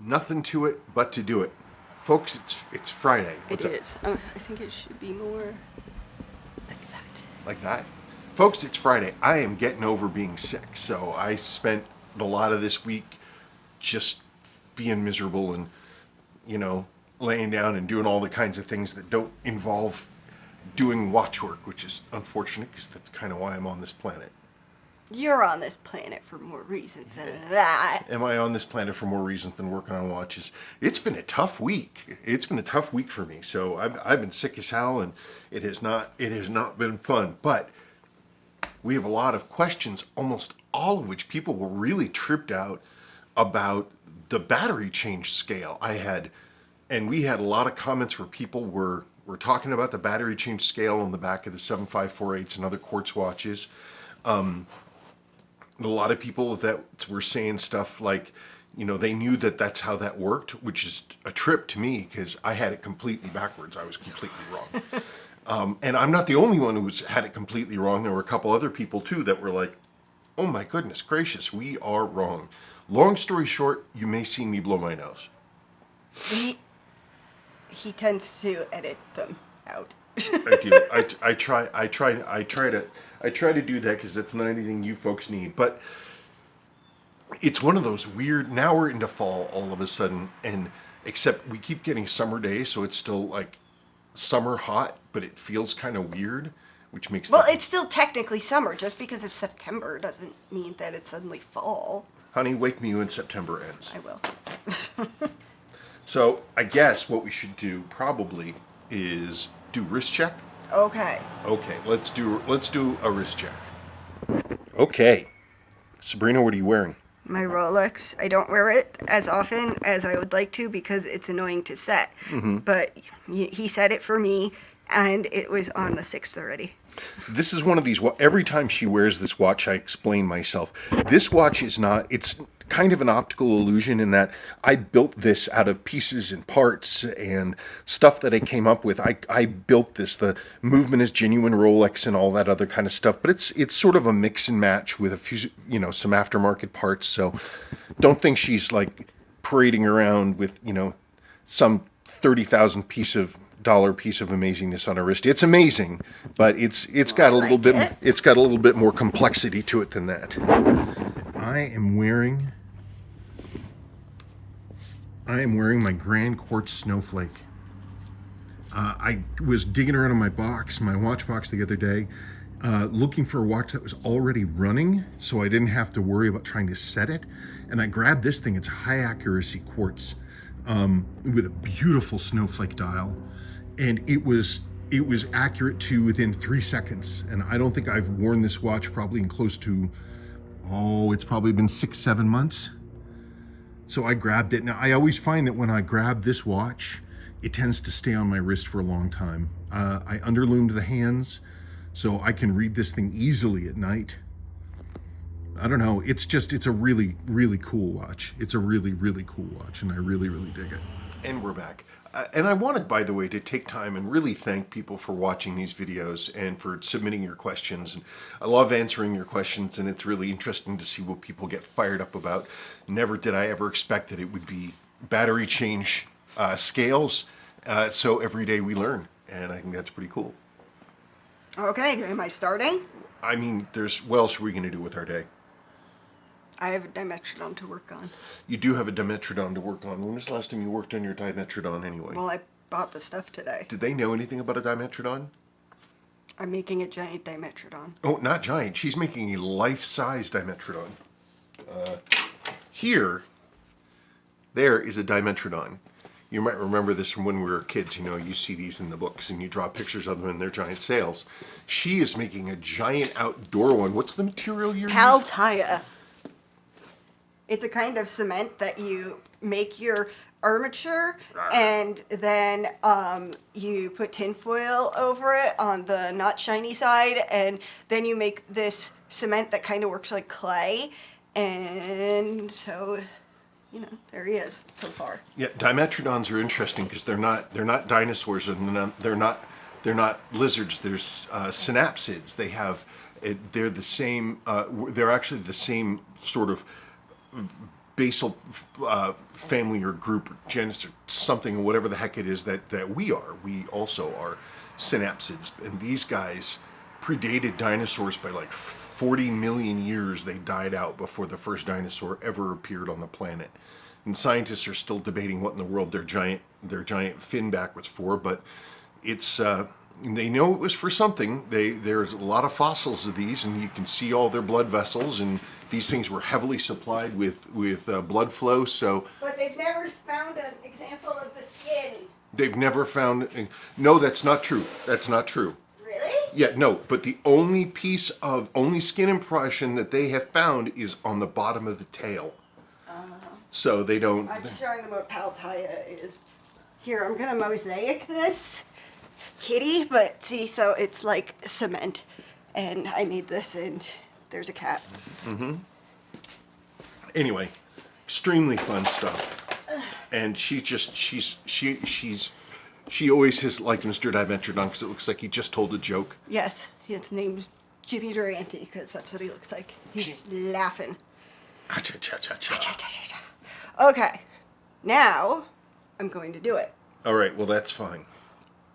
Nothing to it but to do it. Folks, it's Friday. It is. I think it should be more like that. Like that? Folks, it's Friday. I am getting over being sick, so I spent a lot of this week just being miserable and, laying down and doing all the kinds of things that don't involve doing watch work, which is unfortunate because that's kind of why I'm on this planet. You're on this planet for more reasons than that. Am I on this planet for more reasons than working on watches? It's been a tough week. It's been a tough week for me. So I've been sick as hell, and it has not been fun. But we have a lot of questions, almost all of which people were really tripped out about the battery change scale. We had a lot of comments where people were talking about the battery change scale on the back of the 7548s and other quartz watches. A lot of people that were saying stuff like, they knew that that's how that worked, which is a trip to me because I had it completely backwards. I was completely wrong. And I'm not the only one who's had it completely wrong. There were a couple other people too that were like, oh my goodness gracious, we are wrong. Long story short, you may see me blow my nose. He tends to edit them out. I do. I try to do that because that's not anything you folks need. But it's one of those weird. Now we're into fall all of a sudden, and except we keep getting summer days, so it's still like summer hot, but it feels kind of weird, which makes it's still technically summer. Just because it's September doesn't mean that it's suddenly fall. Honey, wake me when September ends. I will. So I guess what we should do probably is do wrist check. Okay. Okay, let's do a wrist check. Okay. Sabrina, what are you wearing? My Rolex. I don't wear it as often as I would like to because it's annoying to set. Mm-hmm. But he set it for me, and it was on the 6th already. This is one of these, every time she wears this watch, I explain myself. This watch is not, it's kind of an optical illusion in that I built this out of pieces and parts and stuff that I came up with. I built this. The movement is genuine Rolex and all that other kind of stuff, but it's sort of a mix and match with a few, some aftermarket parts. So don't think she's like parading around with, some $30,000 piece of amazingness on her wrist. It's amazing, but it's got a little bit more complexity to it than that. I am wearing my Grand Quartz Snowflake. I was digging around in my watch box the other day, looking for a watch that was already running, so I didn't have to worry about trying to set it. And I grabbed this thing. It's high accuracy quartz with a beautiful snowflake dial, and it was accurate to within 3 seconds. And I don't think I've worn this watch probably in close to, it's probably been 6-7 months. So I grabbed it. Now I always find that when I grab this watch, it tends to stay on my wrist for a long time. I underloomed the hands, so I can read this thing easily at night. I don't know. It's a really, really cool watch. It's a really, really cool watch, and I really, really dig it. And we're back. And I wanted, by the way, to take time and really thank people for watching these videos and for submitting your questions. And I love answering your questions, and it's really interesting to see what people get fired up about. Never did I ever expect that it would be battery change scales. So every day we learn, and I think that's pretty cool. Okay, am I starting? I mean, what else are we going to do with our day? I have a Dimetrodon to work on. You do have a Dimetrodon to work on. When was the last time you worked on your Dimetrodon anyway? Well, I bought the stuff today. Did they know anything about a Dimetrodon? I'm making a giant Dimetrodon. Oh, not giant. She's making a life-size Dimetrodon. There is a Dimetrodon. You might remember this from when we were kids. You see these in the books and you draw pictures of them and they're giant sails. She is making a giant outdoor one. What's the material you're using? Paltaya. It's a kind of cement that you make your armature, and then you put tinfoil over it on the not shiny side, and then you make this cement that kind of works like clay. And so, there he is so far. Yeah, Dimetrodons are interesting because they're not dinosaurs, and they're not lizards. There's synapsids. They're the same. They're actually the same sort of basal family or group or genus or something, whatever the heck it is that we are. We also are synapsids, and these guys predated dinosaurs by like 40 million years. They died out before the first dinosaur ever appeared on the planet. And scientists are still debating what in the world their giant fin back was for, but it's they know it was for something. There's a lot of fossils of these, and you can see all their blood vessels, and these things were heavily supplied with blood flow. So, but they've never found an example of the skin. They've never found. No, that's not true. That's not true. Really? Yeah, no. But the only skin impression that they have found is on the bottom of the tail. So they don't. I'm showing them what Paltaya is. Here, I'm gonna mosaic this kitty, but see, so it's like cement, and I made this, and there's a cat. Anyway, extremely fun stuff. And she always has liked Mr. Dimetrodon because it looks like he just told a joke. Yes, his name's Jimmy Durante because that's what he looks like. He's laughing. Okay, now I'm going to do it. All right, well, that's fine.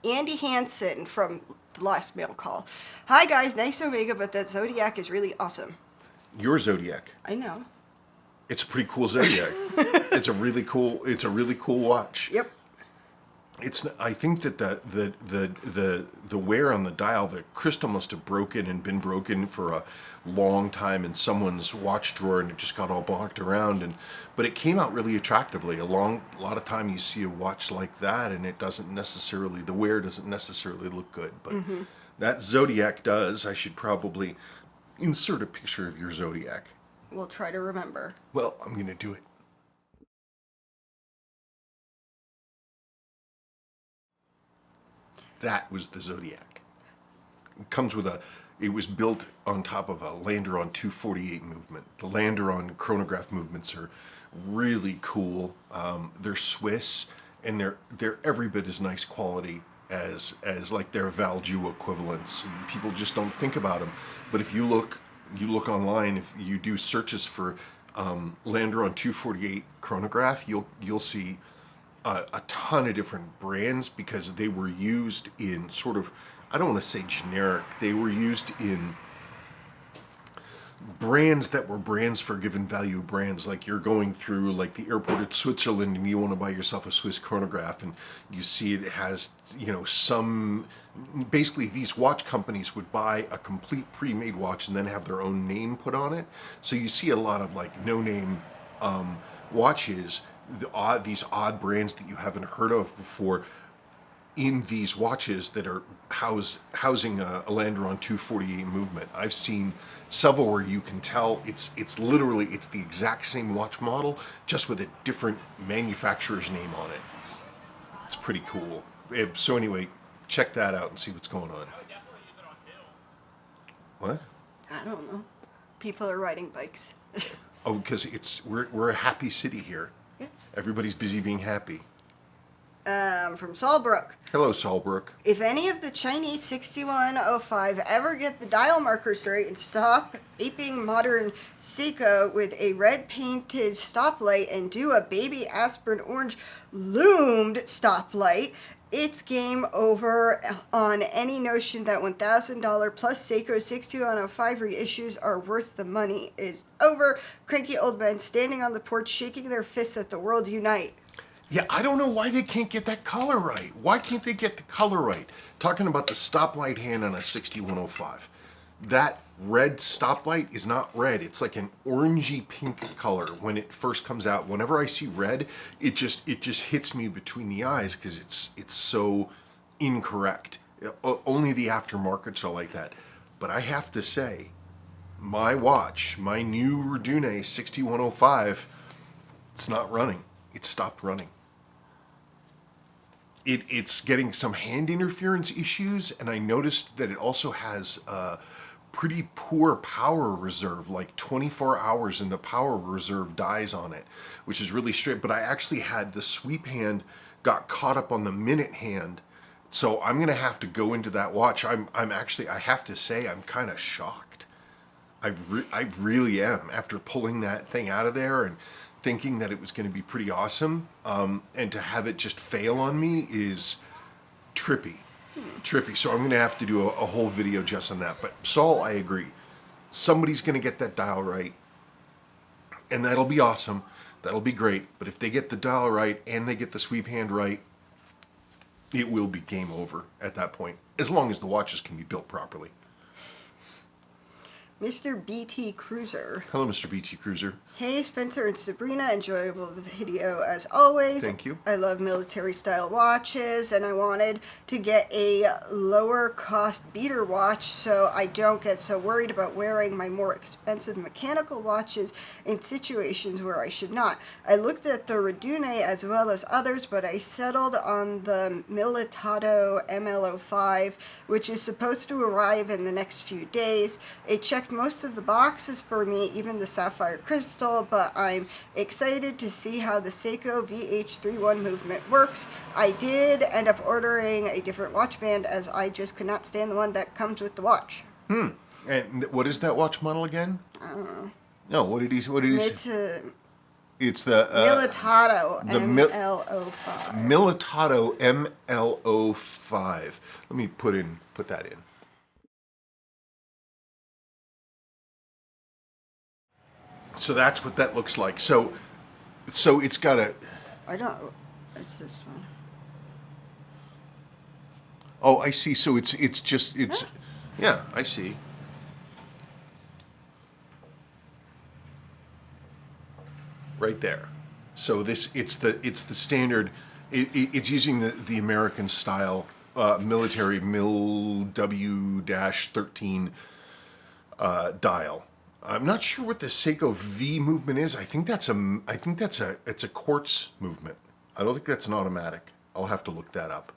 Andy Hansen from the last mail call. Hi guys, nice Omega, but that Zodiac is really awesome. Your Zodiac. I know. It's a pretty cool Zodiac. It's a really cool watch. Yep. I think that the wear on the dial, the crystal must have been broken for a long time in someone's watch drawer, and it just got all bonked around. But it came out really attractively. A lot of time you see a watch like that, and the wear doesn't necessarily look good. But that Zodiac does. I should probably insert a picture of your Zodiac. We'll try to remember. Well, I'm going to do it. That was the Zodiac. It was built on top of a Landeron 248 movement. The Landeron chronograph movements are really cool. They're Swiss, and they're every bit as nice quality as like their Valjoux equivalents. And people just don't think about them. But if you look online, if you do searches for Landeron 248 chronograph, you'll see a ton of different brands because they were used in sort of, I don't want to say generic, they were used in brands that were brands for given value brands. Like you're going through like the airport at Switzerland and you want to buy yourself a Swiss chronograph, and you see it has, basically these watch companies would buy a complete pre-made watch and then have their own name put on it. So you see a lot of like no-name watches, these odd brands that you haven't heard of before in these watches that are housing a Landeron 248 movement. I've seen several where you can tell it's the exact same watch model, just with a different manufacturer's name on it. It's pretty cool. So anyway, check that out and see what's going on. What? I don't know. People are riding bikes. Oh, because we're a happy city here. Yes. Everybody's busy being happy. From Solbrook. Hello, Solbrook. If any of the Chinese 6105 ever get the dial markers straight and stop aping modern Seiko with a red painted stoplight and do a baby aspirin orange loomed stoplight, it's game over on any notion that $1,000 plus Seiko 6105 reissues are worth the money. It's over. Cranky old men standing on the porch shaking their fists at the world unite. Yeah, I don't know why they can't get that color right. Why can't they get the color right? Talking about the stoplight hand on a 6105. That red stoplight is not red. It's like an orangey pink color when it first comes out. Whenever I see red, it just hits me between the eyes because it's so incorrect. Only the aftermarkets are like that. But I have to say, my watch, my new Redune 6105, it's not running. It stopped running. It's getting some hand interference issues, and I noticed that it also has pretty poor power reserve, like 24 hours and the power reserve dies on it, which is really straight. But I actually had the sweep hand got caught up on the minute hand, so I'm gonna have to go into that watch. I have to say, I'm kind of shocked. I really am, after pulling that thing out of there and thinking that it was going to be pretty awesome, and to have it just fail on me is trippy. So I'm going to have to do a whole video just on that. But Saul, I agree. Somebody's going to get that dial right, and that'll be awesome. That'll be great. But if they get the dial right and they get the sweep hand right, it will be game over at that point, as long as the watches can be built properly. Mr. BT Cruiser. Hello, Mr. BT Cruiser. Hey, Spencer and Sabrina. Enjoyable video as always. Thank you. I love military-style watches, and I wanted to get a lower-cost beater watch so I don't get so worried about wearing my more expensive mechanical watches in situations where I should not. I looked at the Redune as well as others, but I settled on the Dimetrodon ML05, which is supposed to arrive in the next few days. It checked most of the boxes for me, even the sapphire crystal, but I'm excited to see how the Seiko VH31 movement works. I did end up ordering a different watch band as I just could not stand the one that comes with the watch. And what is that watch model again? I don't know. No, what did he say? It's the Dimetrodon ML05. Dimetrodon ML05. Let me put that in. So that's what that looks like. So it's got a... I don't... It's this one. Oh, I see. So it's Huh? Yeah, I see. Right there. So it's the standard. It's using the American style military MIL W-13 dial. I'm not sure what the Seiko V movement is. I think it's a quartz movement. I don't think that's an automatic. I'll have to look that up.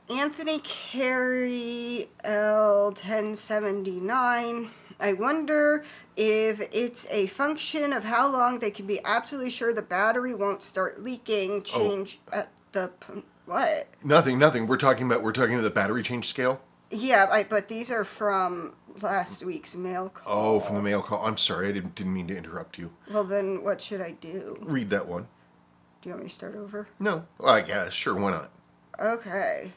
Anthony Carey L1079. I wonder if it's a function of how long they can be absolutely sure the battery won't start leaking. Change at the what? Nothing. We're talking about the battery change scale. Yeah, but these are from last week's mail call. Oh, from the mail call. I'm sorry, I didn't mean to interrupt you. Well, then what should I do? Read that one. Do you want me to start over? No. Well, I guess. Sure, why not? Okay.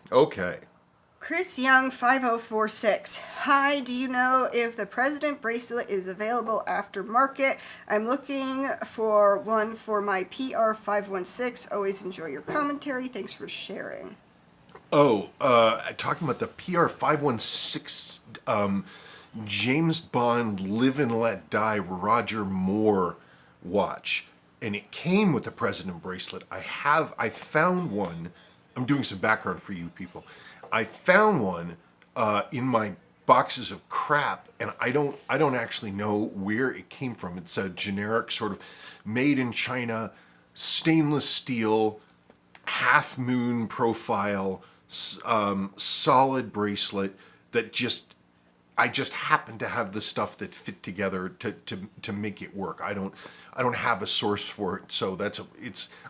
Chris Young 5046. Hi, do you know if the President bracelet is available aftermarket? I'm looking for one for my PR516. Always enjoy your commentary. Thanks for sharing. Oh, talking about the PR516 James Bond Live and Let Die Roger Moore watch. And it came with the President bracelet. I found one. I'm doing some background for you people. I found one in my boxes of crap, and I don't actually know where it came from. It's a generic sort of made in China, stainless steel, half moon profile, solid bracelet that I just happen to have the stuff that fit together to make it work. I don't have a source for it, so I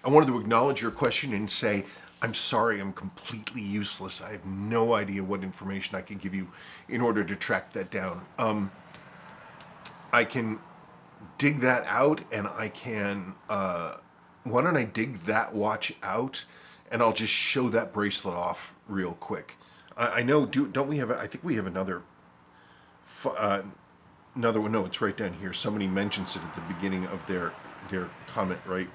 wanted to acknowledge your question and say, I'm sorry, I'm completely useless. I have no idea what information I can give you in order to track that down. I can dig that out, and I can, why don't I dig that watch out, and I'll just show that bracelet off real quick. I know, don't we have, I think we have another one. No, it's right down here. Somebody mentions it at the beginning of their comment, right?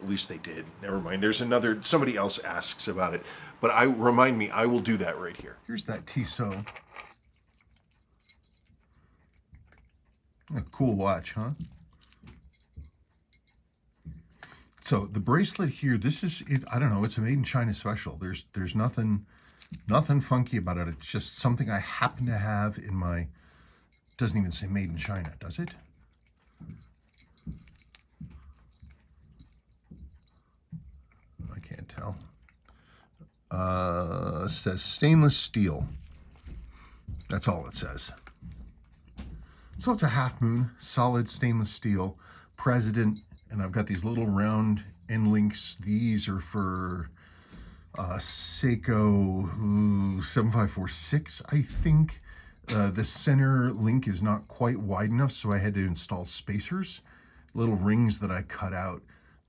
At least they did. Never mind. There's somebody else asks about it. But remind me, I will do that right here. Here's that Tissot. A cool watch, huh? So the bracelet here, this is it. I don't know. It's a made in China special. There's nothing funky about it. It's just something I happen to have in my. Doesn't even say made in China, does it? I can't tell. It says stainless steel. That's all it says. So it's a half moon, solid stainless steel, President, and I've got these little round end links. These are for Seiko 7546, I think. The center link is not quite wide enough, so I had to install spacers, little rings that I cut out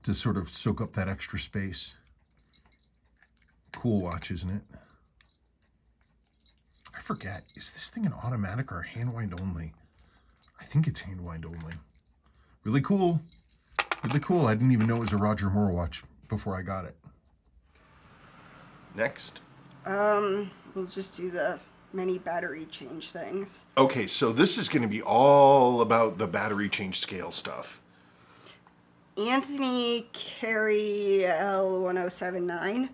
to sort of soak up that extra space. Cool watch, isn't it? I forget, is this thing an automatic or hand wind only? I think it's hand wind only. Really cool. Really cool. I didn't even know it was a Roger Moore watch before I got it. Next. We'll just do the many battery change things. Okay, so this is going to be all about the battery change scale stuff. Anthony Carey L1079.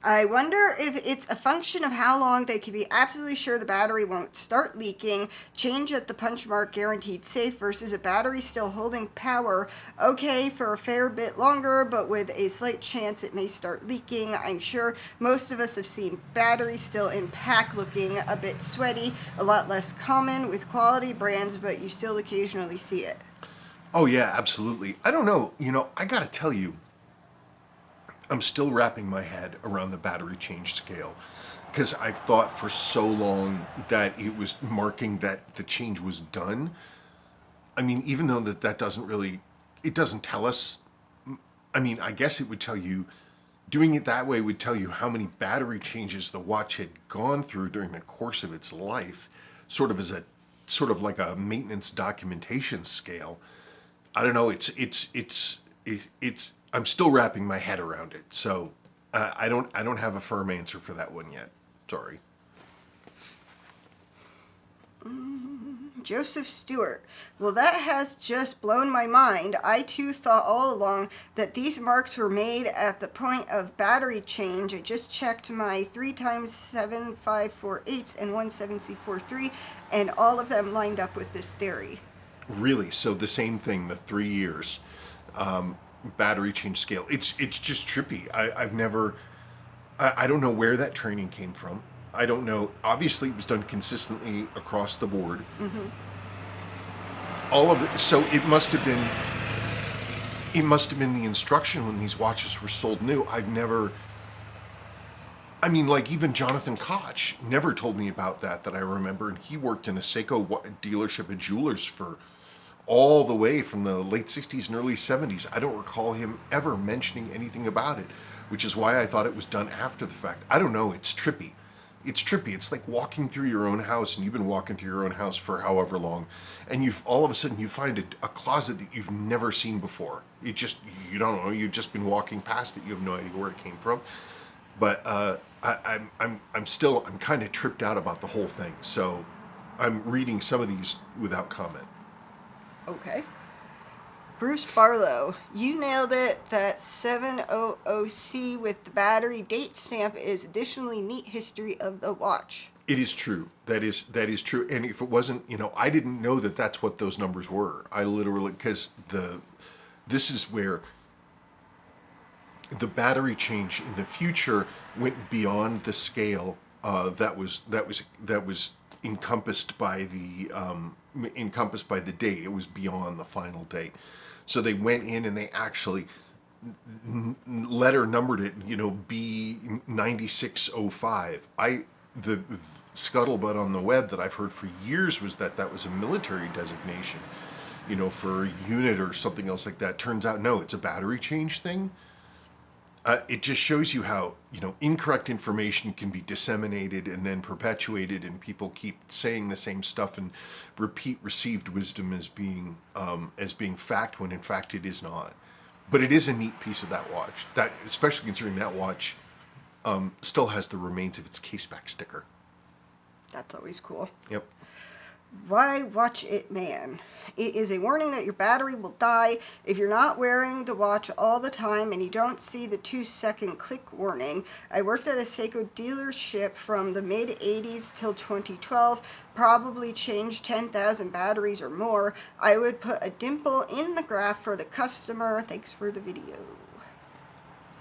I wonder if it's a function of how long they can be absolutely sure the battery won't start leaking. Change at the punch mark guaranteed safe versus a battery still holding power. Okay for a fair bit longer, but with a slight chance it may start leaking. I'm sure most of us have seen batteries still in pack looking a bit sweaty. A lot less common with quality brands, but you still occasionally see it. Oh yeah, absolutely. I don't know, I gotta tell you, I'm still wrapping my head around the battery change scale because I've thought for so long that it was marking that the change was done. I mean, even though that doesn't really, it doesn't tell us. I mean, I guess it would tell you, doing it that way would tell you how many battery changes the watch had gone through during the course of its life, sort of like a maintenance documentation scale. I don't know. It's I'm still wrapping my head around it, so I don't have a firm answer for that one yet. Sorry. Joseph Stewart. Well, that has just blown my mind. I too thought all along that these marks were made at the point of battery change. I just checked my 3x7548s and 17C43, and all of them lined up with this theory. Really? So the same thing, the 3 years. Battery change scale. It's just trippy. I don't know where that training came from. I don't know. Obviously, it was done consistently across the board. Mm-hmm. All of it. So it must have been. It must have been the instruction when these watches were sold new. I mean, like even Jonathan Koch never told me about that I remember, and he worked in a Seiko dealership at Jewelers for all the way from the late 60s and early 70s. I don't recall him ever mentioning anything about it, which is why I thought it was done after the fact. I don't know, it's trippy. It's trippy. It's like walking through your own house, and you've been walking through your own house for however long, and all of a sudden you find a closet that you've never seen before. You don't know, you've just been walking past it, you have no idea where it came from. But I'm kind of tripped out about the whole thing, so I'm reading some of these without comment. Okay. Bruce Barlow, you nailed it. That 700C with the battery date stamp is additionally neat history of the watch. It is true. That is true. And if it wasn't, I didn't know that that's what those numbers were. I literally, because this is where the battery change in the future went beyond the scale that was encompassed by the date. It was beyond the final date. So they went in and they actually letter numbered it, B9605. The scuttlebutt on the web that I've heard for years was that was a military designation, for a unit or something else like that. Turns out, no, it's a battery change thing. It just shows you how, incorrect information can be disseminated and then perpetuated, and people keep saying the same stuff and repeat received wisdom as being fact, when in fact it is not. But it is a neat piece of that watch, that especially considering that watch still has the remains of its caseback sticker. That's always cool. Yep. Why watch it, man? It is a warning that your battery will die if you're not wearing the watch all the time and you don't see the 2-second click warning. I worked at a Seiko dealership from the mid-80s till 2012, probably changed 10,000 batteries or more. I would put a dimple in the graph for the customer. Thanks for the video.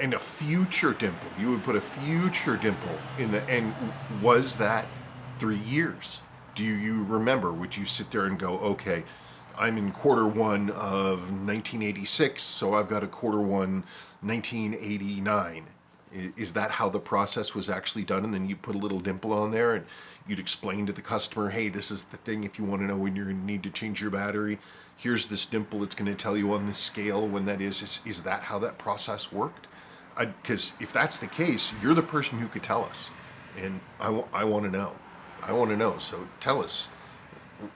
And a future dimple. You would put a future dimple in and was that 3 years? Do you remember? Would you sit there and go, okay, I'm in Q1 of 1986, so I've got a Q1 1989. Is that how the process was actually done? And then you put a little dimple on there and you'd explain to the customer, hey, this is the thing. If you want to know when you're going to need to change your battery, here's this dimple. It's going to tell you on this scale when that is. Is that how that process worked? Because if that's the case, you're the person who could tell us. And I want to know. I want to know. So tell us.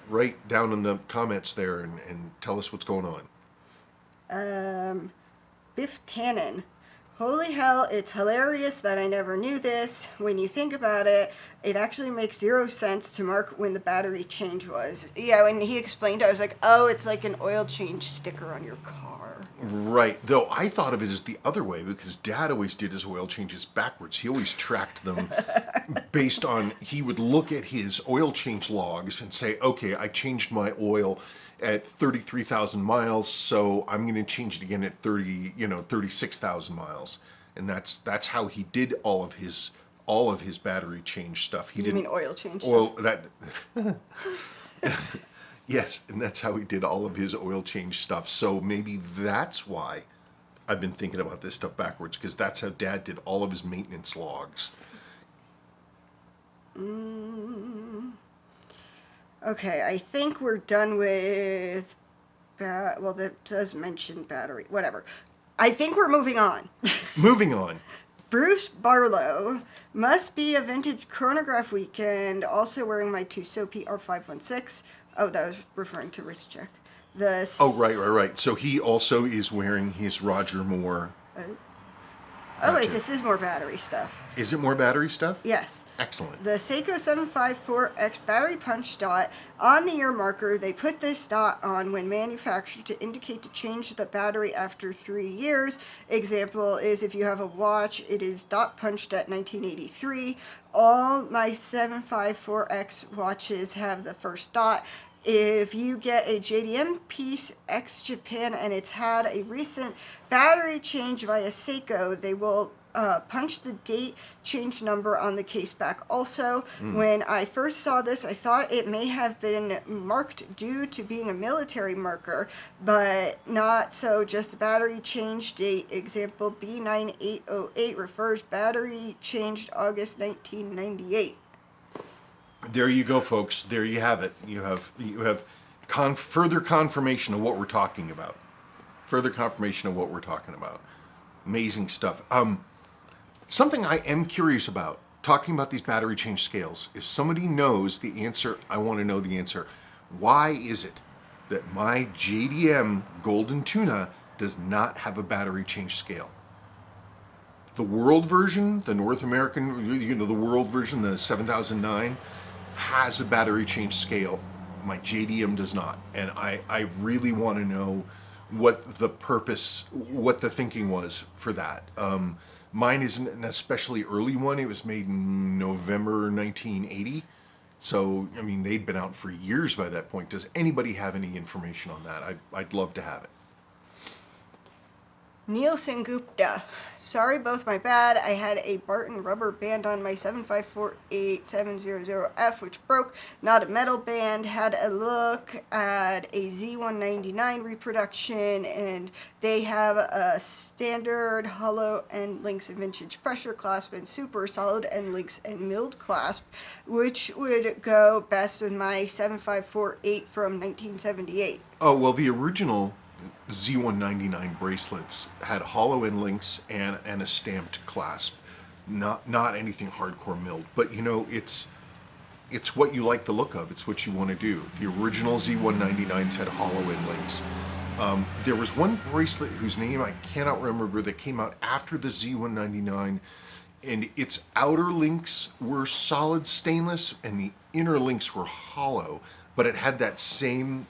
Write down in the comments there and tell us what's going on. Biff Tannen. Holy hell, it's hilarious that I never knew this. When you think about it, it actually makes 0 sense to mark when the battery change was. Yeah, when he explained, I was like, oh, it's like an oil change sticker on your car. Right. Though I thought of it as the other way because Dad always did his oil changes backwards. He always tracked them based on, he would look at his oil change logs and say, okay, I changed my oil at 33,000 miles, so I'm going to change it again at 36,000 miles. And that's how he did all of his battery change stuff. You mean oil change oil stuff? That yes, and that's how he did all of his oil change stuff. So maybe that's why I've been thinking about this stuff backwards, because that's how Dad did all of his maintenance logs. Okay, I think we're done with, well, that does mention battery, whatever. I think we're moving on. Moving on. Bruce Barlow, must be a vintage chronograph weekend, also wearing my Tissot PR516. Oh, that was referring to wrist check. Oh, right. So he also is wearing his Roger Moore. Oh, wait, this is more battery stuff. Is it more battery stuff? Yes. Excellent. The Seiko 754X battery punch dot on the ear marker. They put this dot on when manufactured to indicate to change the battery after 3 years. Example is if you have a watch, it is dot punched at 1983. All my 754X watches have the first dot. If you get a JDM piece ex Japan and it's had a recent battery change via Seiko, they will punch the date change number on the case back also. When I first saw this, I thought it may have been marked due to being a military marker, but not so, just a battery change date. Example B9808 refers battery changed August 1998. There you go, folks. There you have it. You have further confirmation of what we're talking about. Further confirmation of what we're talking about. Amazing stuff. Something I am curious about, talking about these battery change scales. If somebody knows the answer, I want to know the answer. Why is it that my JDM Golden Tuna does not have a battery change scale? The world version, the North American, the world version, the 7009, has a battery change scale. My JDM does not. And I really want to know what the purpose, what the thinking was for that. Mine isn't an especially early one. It was made in November 1980. So, I mean, they'd been out for years by that point. Does anybody have any information on that? I'd love to have it. Nielsen Gupta. Sorry, both my bad. I had a Barton rubber band on my 7548700F, which broke. Not a metal band. Had a look at a Z199 reproduction, and they have a standard hollow end links and vintage pressure clasp and super solid end links and milled clasp, which would go best with my 7548 from 1978. Oh, well, the original Z199 bracelets had hollow end links and a stamped clasp, not anything hardcore milled. But you know, it's what you like the look of. It's what you want to do. The original Z199s had hollow end links. There was one bracelet whose name I cannot remember that came out after the Z199, and its outer links were solid stainless and the inner links were hollow. But it had that same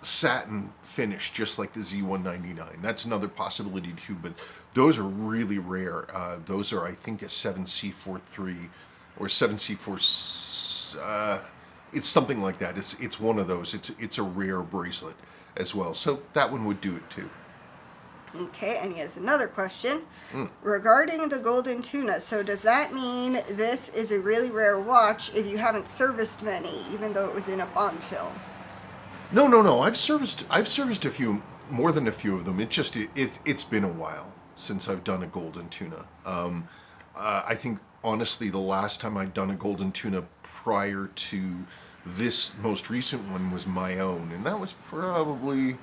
satin finish, just like the Z199. That's another possibility too, but those are really rare. Those are, I think, a 7C43 or 7C4. It's something like that. It's one of those. It's a rare bracelet as well. So that one would do it too. Okay, and he has another question regarding the Golden Tuna. So does that mean this is a really rare watch if you haven't serviced many, even though it was in a Bond film? No. I've serviced a few, more than a few of them. It's been a while. since I've done a golden tuna. I think honestly the last time I'd done a golden tuna prior to this most recent one was my own, and that was probably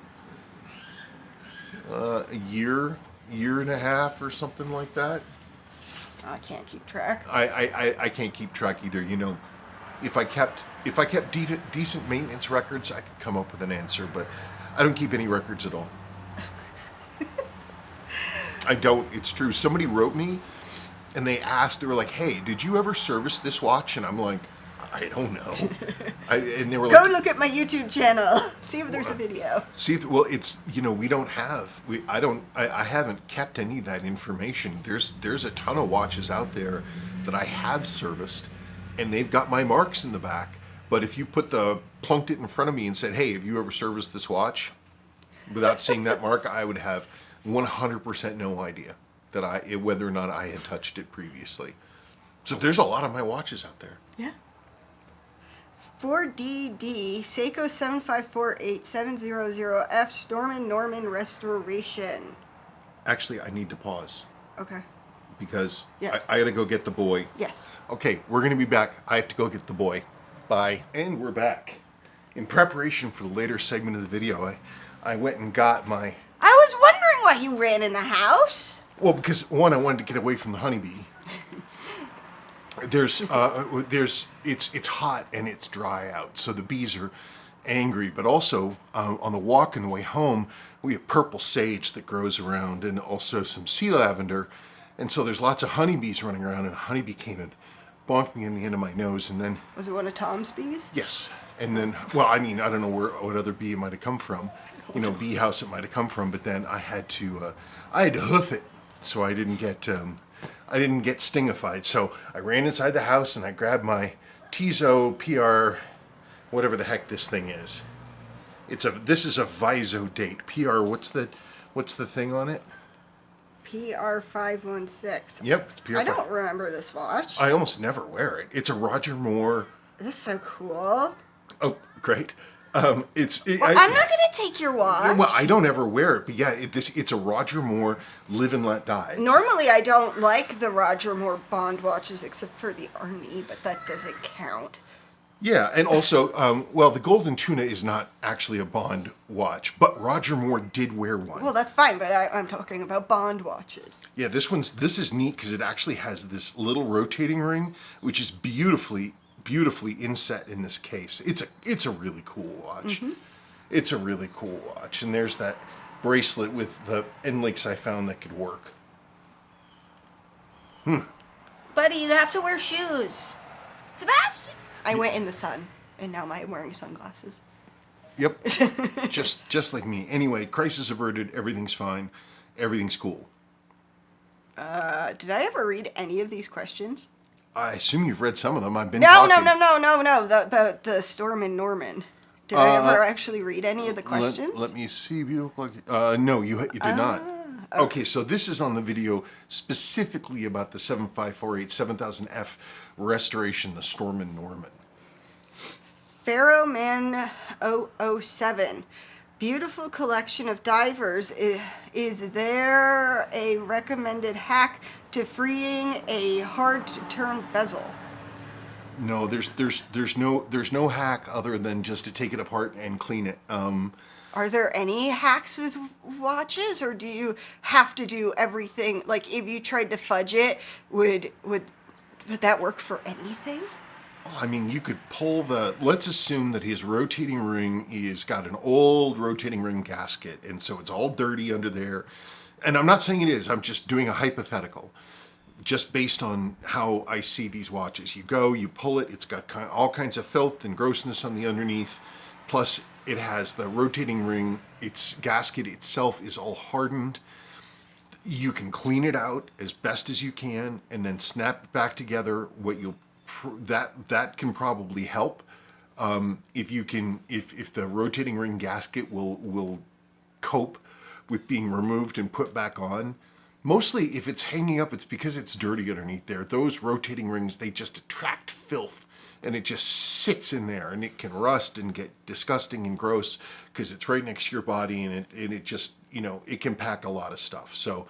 a year and a half or something like that. I can't keep track. I can't keep track either. You know, if I kept decent maintenance records, I could come up with an answer, but I don't keep any records at all. I don't. It's true. Somebody wrote me, and they were like, "Hey, did you ever service this watch?" And I'm like, "I don't know." And they were like, Go look at my YouTube channel. See if there's a video. well, it's, you know, I haven't kept any of that information. There's a ton of watches out there that I have serviced, and they've got my marks in the back. But if you plunked it in front of me and said, "Hey, have you ever serviced this watch?" without seeing that mark, I would have 100% no idea whether or not I had touched it previously. So there's a lot of my watches out there. Yeah. 4DD Seiko 7548700F Storm & Norman Restoration. Actually, I need to pause Okay. because Yes. I gotta go get the boy. Yes. Okay, we're gonna be back. I have to go get the boy. Bye. And we're back. In preparation for the later segment of the video, I went and got my... I was wondering why you ran in the house. Well, because one, I wanted to get away from the honeybee. It's hot and it's dry out, so the bees are angry. But also, on the walk on the way home, we have purple sage that grows around, and also some sea lavender. And so there's lots of honeybees running around, and a honeybee came and bonked me in the end of my nose, and then... Was it one of Tom's bees? Yes. And then, well, I mean, I don't know what other bee it might have come from. You know, bee house it might have come from, but then I had to hoof it, so I didn't get stingified. So I ran inside the house and I grabbed my Tissot PR, whatever the heck this thing is. This is a Viso date. PR, what's the thing on it? PR516. Yep, it's PR5. I don't remember this watch. I almost never wear it. It's a Roger Moore. This is so cool. Oh, great. I'm not going to take your watch. Well, I don't ever wear it, but yeah, it's a Roger Moore Live and Let Die. Normally, I don't like the Roger Moore Bond watches except for the Army, but that doesn't count. Yeah, and also, well, the Golden Tuna is not actually a Bond watch, but Roger Moore did wear one. Well, that's fine, but I'm talking about Bond watches. Yeah, this is neat because it actually has this little rotating ring, which is beautifully inset in this case. It's a really cool watch. Mm-hmm. It's a really cool watch, and there's that bracelet with the end links I found that could work. Buddy, you have to wear shoes. Sebastian! I went in the sun, and now I'm wearing sunglasses. Yep, just like me. Anyway, crisis averted, everything's fine, everything's cool. Did I ever read any of these questions? I assume you've read some of them. I've been No. talking. The Storm & Norman. Did I ever actually read any of the questions? Let me see. No, you did not. Okay, so this is on the video specifically about the 7548 7000F restoration, the Storm & Norman. Pharaoh Man 007. Beautiful collection of divers. Is there a recommended hack to freeing a hard-to-turn bezel? No, there's no hack other than just to take it apart and clean it. Are there any hacks with watches, or do you have to do everything? Like, if you tried to fudge it, would that work for anything? I mean, you could pull let's assume that his rotating ring is got an old rotating ring gasket, and so it's all dirty under there. And I'm not saying it is, I'm just doing a hypothetical, just based on how I see these watches. You pull it, it's got all kinds of filth and grossness on the underneath, plus it has the rotating ring, its gasket itself is all hardened. You can clean it out as best as you can, and then snap it back together. That can probably help. If the rotating ring gasket will cope with being removed and put back on. Mostly if it's hanging up, it's because it's dirty underneath there. Those rotating rings, they just attract filth, and it just sits in there, and it can rust and get disgusting and gross because it's right next to your body, and it just, it can pack a lot of stuff. So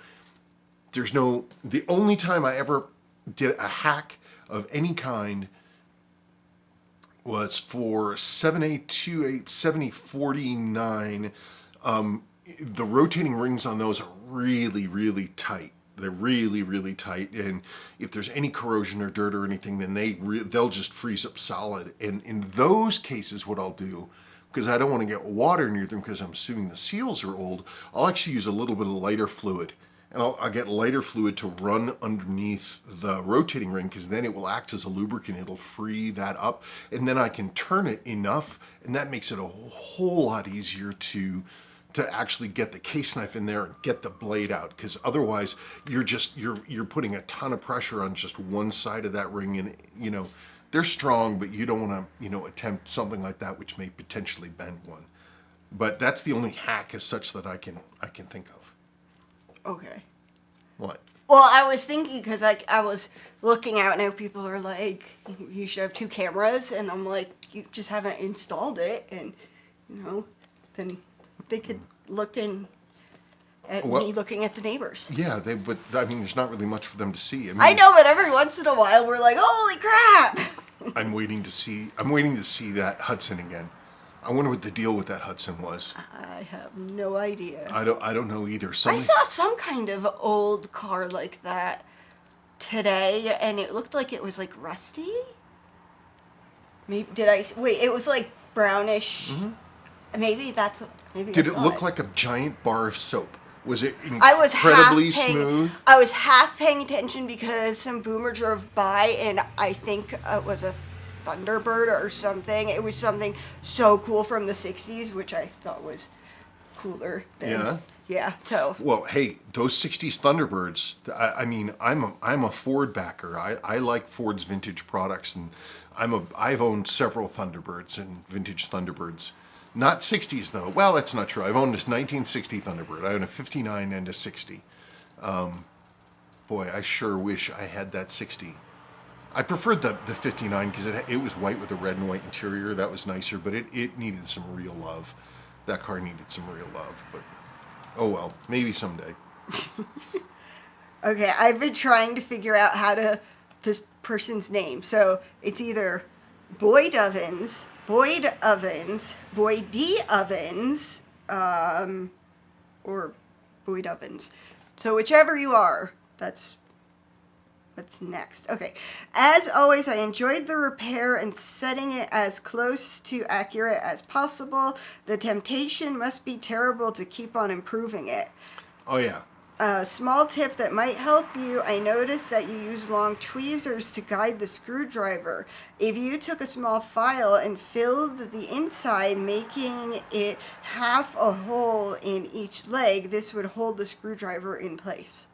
the only time I ever did a hack of any kind was for 7A28 7049. The rotating rings on those are really, really tight. They're really, really tight, and if there's any corrosion or dirt or anything, then they'll just freeze up solid. And in those cases, what I'll do, because I don't want to get water near them because I'm assuming the seals are old, I'll actually use a little bit of lighter fluid. And I'll get lighter fluid to run underneath the rotating ring, because then it will act as a lubricant. It'll free that up, and then I can turn it enough, and that makes it a whole lot easier to actually get the case knife in there and get the blade out, because otherwise you're putting a ton of pressure on just one side of that ring, and they're strong, but you don't want to attempt something like that which may potentially bend one. But that's the only hack as such that I can think of. Okay. What? Well, I was thinking, because I was looking out now, people are like, you should have 2 cameras, and I'm like, you just haven't installed it, and then they could look in at me looking at the neighbors. Yeah, but I mean, there's not really much for them to see. I know, but every once in a while we're like, holy crap! I'm waiting to see that Hudson again. I wonder what the deal with that Hudson was. I have no idea. I don't know either. I saw some kind of old car like that today, and it looked like it was like rusty. Maybe it was like brownish. Mm-hmm. Maybe Did it look like a giant bar of soap? Was it incredibly smooth? I was half paying attention because some boomer drove by, and I think it was a Thunderbird or something. It was something so cool from the 60s, which I thought was cooler than... Yeah, so... Well, hey, those 60s Thunderbirds, I mean, I'm a Ford backer. I like Ford's vintage products, and I've owned several Thunderbirds and vintage Thunderbirds. Not 60s, though. Well, that's not true. I've owned this 1960 Thunderbird. I own a 59 and a 60. Boy, I sure wish I had that 60. I preferred the 59 because it was white with a red and white interior. That was nicer, but it needed some real love. That car needed some real love, but oh well, maybe someday. Okay, I've been trying to figure out this person's name. So it's either Boyd Ovens, Boyd D. Ovens, or Boyd Ovens. So whichever you are, that's what's next. Okay. As always, I enjoyed the repair and setting it as close to accurate as possible. The temptation must be terrible to keep on improving it. Oh, yeah. A small tip that might help you, I noticed that you use long tweezers to guide the screwdriver. If you took a small file and filled the inside, making it half a hole in each leg, this would hold the screwdriver in place.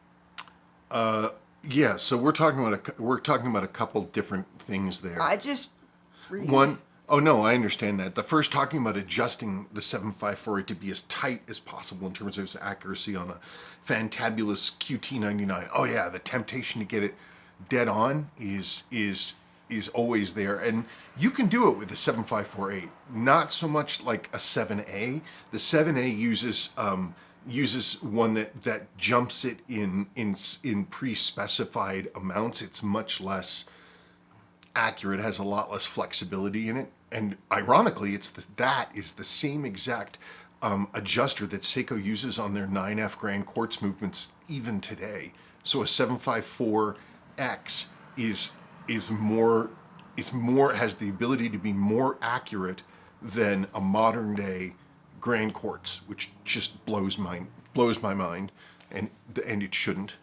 Yeah, so we're talking about a couple different things there. Oh no, I understand that. The first, talking about adjusting the 754 to be as tight as possible in terms of its accuracy on a fantabulous QT99. Oh yeah, the temptation to get it dead on is always there, and you can do it with the 7548. Not so much like a 7A. The 7A uses one that jumps it in pre-specified amounts. It's much less accurate, has a lot less flexibility in it, and ironically, that is the same exact adjuster that Seiko uses on their 9F Grand Quartz movements even today. So a 754X has the ability to be more accurate than a modern day Grand Quartz, which just blows my mind, and it shouldn't.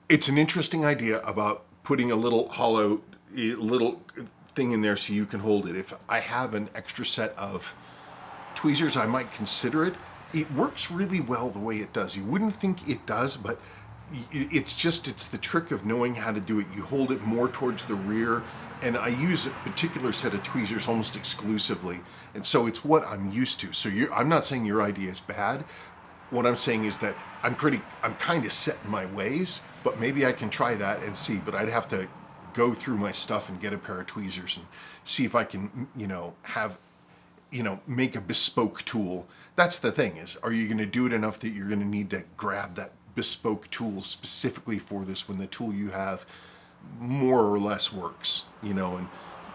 It's an interesting idea about putting a little thing in there so you can hold it. If I have an extra set of tweezers, I might consider it. It works really well the way it does. You wouldn't think it does, but it's the trick of knowing how to do it. You hold it more towards the rear, and I use a particular set of tweezers almost exclusively, and so it's what I'm used to. So I'm not saying your idea is bad. What I'm saying is that I'm kind of set in my ways, but maybe I can try that and see. But I'd have to go through my stuff and get a pair of tweezers and see if I can, have make a bespoke tool. That's the thing is, are you going to do it enough that you're going to need to grab that bespoke tool specifically for this when the tool you have more or less works, and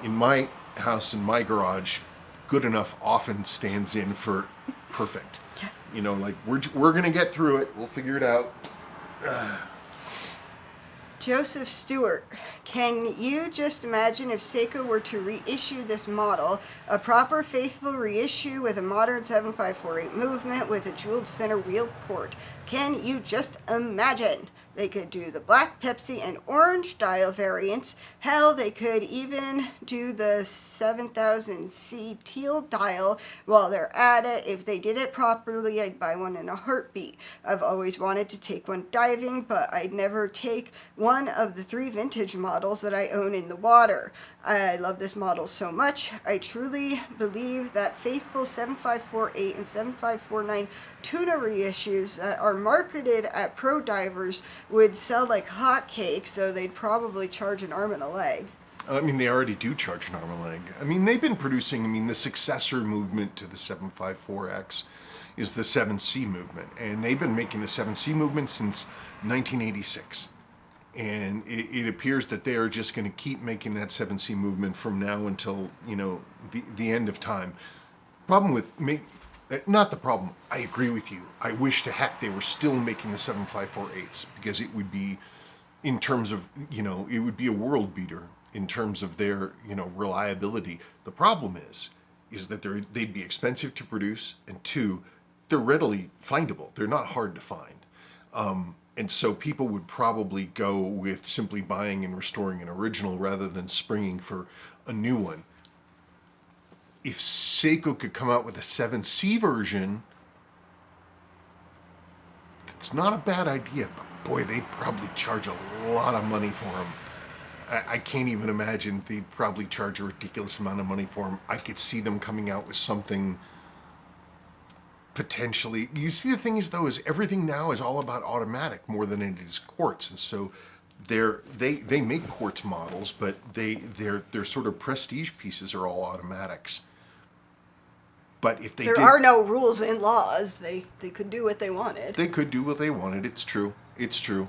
in my house, in my garage, good enough often stands in for perfect. Yes. Like we're going to get through it. We'll figure it out. Joseph Stewart, can you just imagine if Seiko were to reissue this model, a proper faithful reissue with a modern 7548 movement with a jeweled center wheel port? Can you just imagine? They could do the black Pepsi and orange dial variants. Hell, they could even do the 7000C teal dial while they're at it. If they did it properly, I'd buy one in a heartbeat. I've always wanted to take one diving, but I'd never take one of the 3 vintage models that I own in the water. I love this model so much. I truly believe that faithful 7548 and 7549 tuna reissues that are marketed at pro divers would sell like hotcakes, so they'd probably charge an arm and a leg. They already do charge an arm and a leg. They've been producing, the successor movement to the 754X is the 7C movement. And they've been making the 7C movement since 1986. And it appears that they are just going to keep making that 7C movement from now until, the end of time. Problem with not the problem, I agree with you. I wish to heck they were still making the 7548s because it would be, in terms of, it would be a world beater in terms of their, reliability. The problem is that they'd be expensive to produce, and 2, they're readily findable. They're not hard to find. And so people would probably go with simply buying and restoring an original rather than springing for a new one. If Seiko could come out with a 7C version, it's not a bad idea, but boy, they'd probably charge a lot of money for them. I can't even imagine. They'd probably charge a ridiculous amount of money for them. I could see them coming out with something potentially. You see, the thing is though, is everything now is all about automatic more than it is quartz, and so they make quartz models, but their sort of prestige pieces are all automatics. But if there are no rules and laws, they could do what they wanted. They could do what they wanted. It's true. It's true.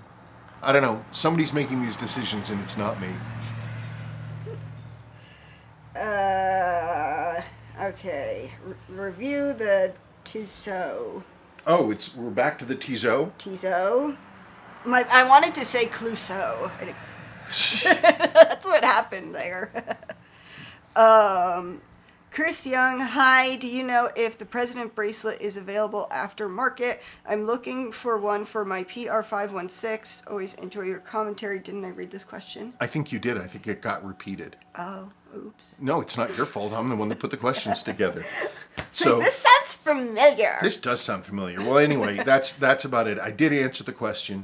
I don't know. Somebody's making these decisions, and it's not me. Okay. Review the Tissot. Oh, we're back to the Tissot. Tissot. I wanted to say Clouseau. That's what happened there. Chris Young, hi. Do you know if the President bracelet is available aftermarket? I'm looking for one for my PR516. Always enjoy your commentary. Didn't I read this question? I think you did. I think it got repeated. Oh, oops. No, it's not your fault. I'm the one that put the questions together. So this sounds familiar. This does sound familiar. Well, anyway, that's about it. I did answer the question,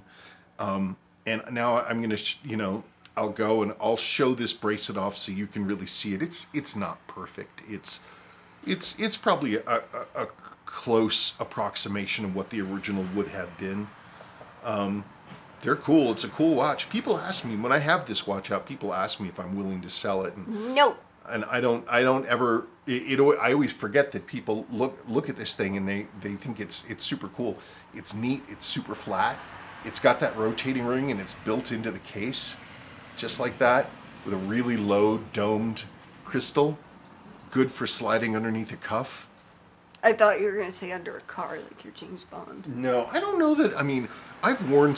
and now I'm going to, I'll go and I'll show this bracelet off so you can really see it. It's not perfect. It's probably a close approximation of what the original would have been. They're cool. It's a cool watch. People ask me when I have this watch out. People ask me if I'm willing to sell it. No. And I don't ever. I always forget that people look at this thing and they think it's super cool. It's neat. It's super flat. It's got that rotating ring and it's built into the case, just like that, with a really low domed crystal, good for sliding underneath a cuff. I thought you were going to say under a car, like your James Bond. No, I don't know that. I've worn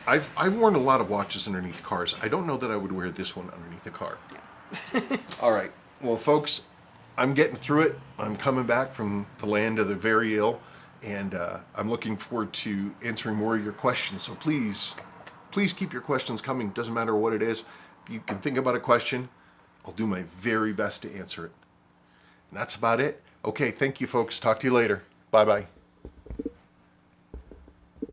I've worn a lot of watches underneath cars. I don't know that I would wear this one underneath a car. No. All right. Well, folks, I'm getting through it. I'm coming back from the land of the very ill, and I'm looking forward to answering more of your questions. So please keep your questions coming. Doesn't matter what it is. If you can think about a question, I'll do my very best to answer it. And that's about it. Okay, thank you, folks. Talk to you later. Bye-bye.